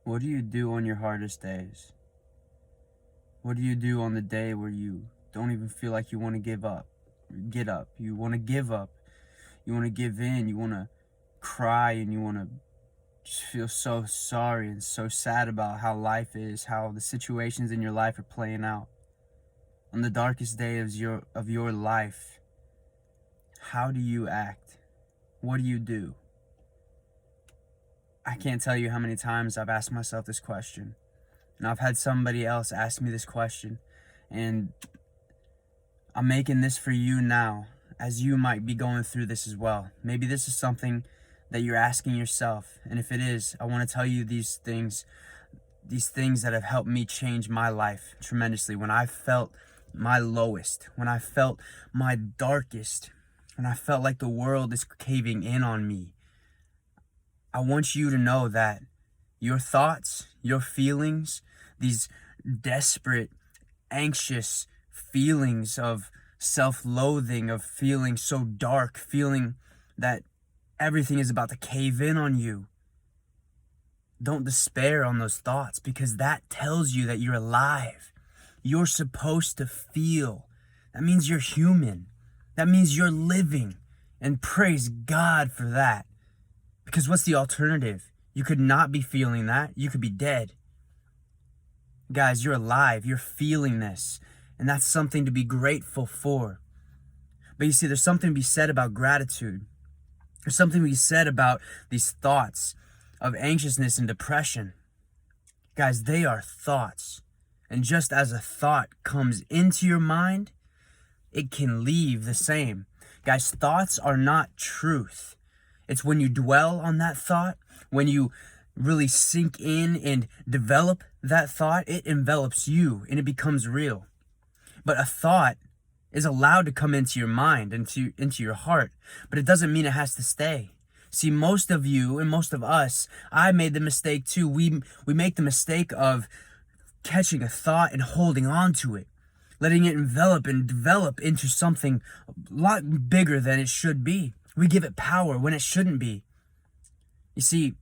What do you do on your hardest days? What do you do on the day where you don't even feel like you want to give up? Get up. You want to give up. You want to give in. You want to cry and you want to just feel so sorry and so sad about how life is, how the situations in your life are playing out. On the darkest day of your life, how do you act? What do you do? I can't tell you how many times I've asked myself this question. And I've had somebody else ask me this question. And I'm making this for you now, as you might be going through this as well. Maybe this is something that you're asking yourself. And if it is, I want to tell you these things that have helped me change my life tremendously. When I felt my lowest, when I felt my darkest, when I felt like the world is caving in on me, I want you to know that your thoughts, your feelings, these desperate, anxious feelings of self-loathing, of feeling so dark, feeling that everything is about to cave in on you. Don't despair on those thoughts, because that tells you that you're alive. You're supposed to feel. That means you're human. That means you're living. And praise God for that. Because what's the alternative? You could not be feeling that. You could be dead. Guys, you're alive. You're feeling this. And that's something to be grateful for. But you see, there's something to be said about gratitude. There's something to be said about these thoughts of anxiousness and depression. Guys, they are thoughts. And just as a thought comes into your mind, it can leave the same. Guys, thoughts are not truth. It's when you dwell on that thought, when you really sink in and develop that thought, it envelops you and it becomes real. But a thought is allowed to come into your mind, into your heart, but it doesn't mean it has to stay. See, most of you and most of us, I made the mistake too. We make the mistake of catching a thought and holding on to it, letting it envelop and develop into something a lot bigger than it should be. We give it power when it shouldn't be. You see,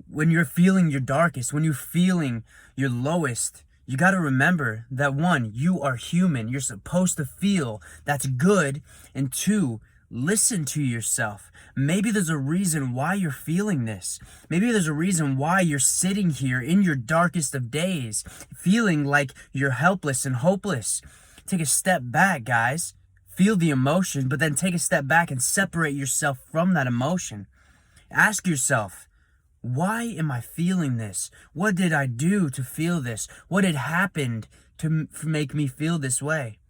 when you're feeling your darkest, when you're feeling your lowest, you got to remember that one, you are human. You're supposed to feel. That's good. And two, listen to yourself. Maybe there's a reason why you're feeling this. Maybe there's a reason why you're sitting here in your darkest of days, feeling like you're helpless and hopeless. Take a step back, guys. Feel the emotion, but then take a step back and separate yourself from that emotion. Ask yourself, why am I feeling this? What did I do to feel this? What had happened to make me feel this way?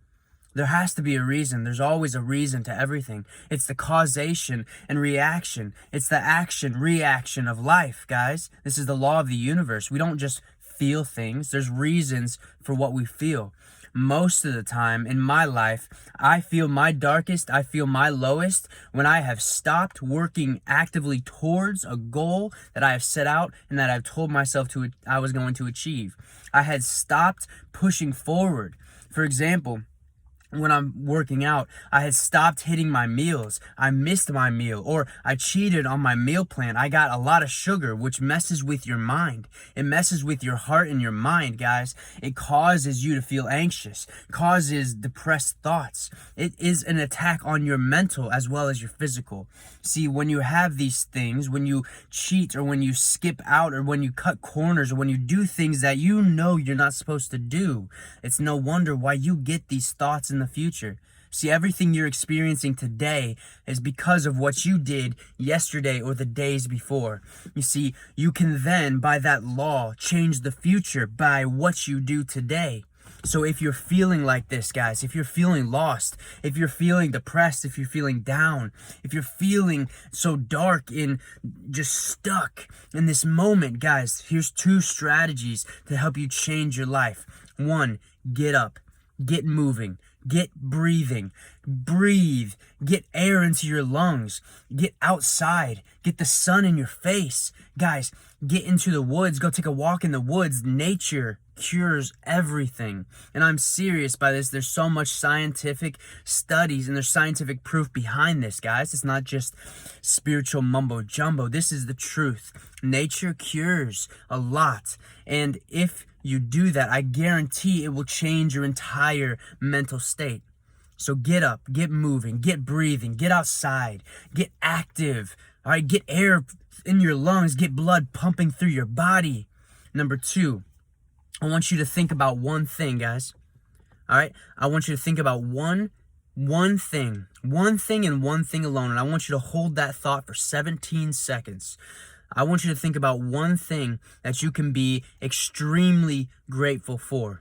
There has to be a reason. There's always a reason to everything. It's the causation and reaction. It's the action, reaction of life, guys. This is the law of the universe. We don't just feel things. There's reasons for what we feel. Most of the time in my life, I feel my darkest, I feel my lowest when I have stopped working actively towards a goal that I have set out and that I've told myself I was going to achieve. I had stopped pushing forward. For example, when I'm working out, I had stopped hitting my meals. I missed my meal, or I cheated on my meal plan. I got a lot of sugar, which messes with your mind. It messes with your heart and your mind, guys. It causes you to feel anxious, causes depressed thoughts. It is an attack on your mental as well as your physical. See, when you have these things, when you cheat or when you skip out or when you cut corners or when you do things that you know you're not supposed to do, it's no wonder why you get these thoughts in the future. See, everything you're experiencing today is because of what you did yesterday or the days before. You see, you can then, by that law, change the future by what you do today. So if you're feeling like this, guys, if you're feeling lost, if you're feeling depressed, if you're feeling down, if you're feeling so dark and just stuck in this moment, guys, here's 2 strategies to help you change your life. 1, get up, get moving. Get breathing, breathe, get air into your lungs, get outside, get the sun in your face. Guys, Get into the woods, go take a walk in the woods. Nature cures everything. And I'm serious by this. There's so much scientific studies and there's scientific proof behind this, guys. It's not just spiritual mumbo jumbo. This is the truth. Nature cures a lot. And if you do that, I guarantee it will change your entire mental state. So get up, get moving, get breathing, get outside, get active. All right, get air in your lungs, get blood pumping through your body. Number 2, I want you to think about one thing, guys. All right, I want you to think about one thing and one thing alone. And I want you to hold that thought for 17 seconds. I want you to think about one thing that you can be extremely grateful for.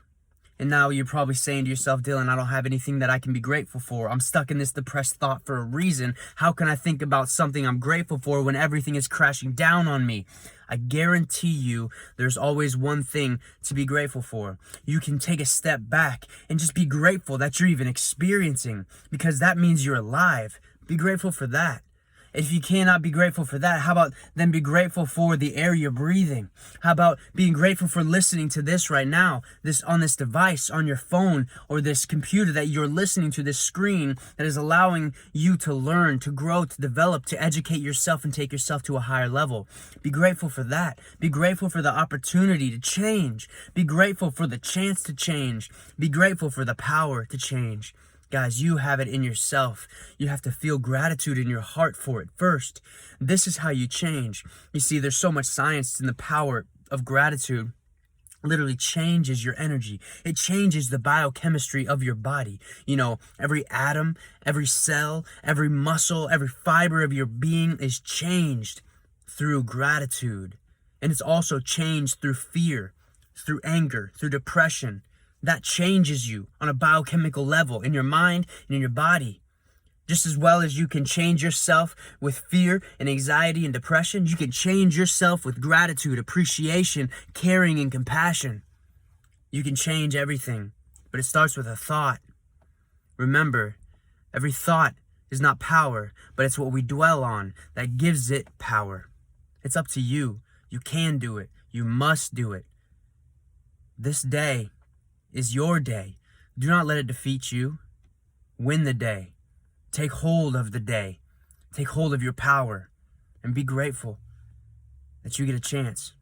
And now you're probably saying to yourself, Dylan, I don't have anything that I can be grateful for. I'm stuck in this depressed thought for a reason. How can I think about something I'm grateful for when everything is crashing down on me? I guarantee you there's always one thing to be grateful for. You can take a step back and just be grateful that you're even experiencing, because that means you're alive. Be grateful for that. If you cannot be grateful for that, how about then be grateful for the air you're breathing? How about being grateful for listening to this right now, this on this device, on your phone, or this computer that you're listening to, this screen that is allowing you to learn, to grow, to develop, to educate yourself and take yourself to a higher level. Be grateful for that. Be grateful for the opportunity to change. Be grateful for the chance to change. Be grateful for the power to change. Guys, you have it in yourself. You have to feel gratitude in your heart for it first. This is how you change. You see, there's so much science in the power of gratitude. Literally changes your energy. It changes the biochemistry of your body. You know, every atom, every cell, every muscle, every fiber of your being is changed through gratitude. And it's also changed through fear, through anger, through depression. That changes you on a biochemical level in your mind and in your body. Just as well as you can change yourself with fear and anxiety and depression, you can change yourself with gratitude, appreciation, caring, and compassion. You can change everything, but it starts with a thought. Remember, every thought is not power, but it's what we dwell on that gives it power. It's up to you. You can do it. You must do it. This day is your day. Do not let it defeat you. Win the day. Take hold of the day. Take hold of your power and be grateful that you get a chance.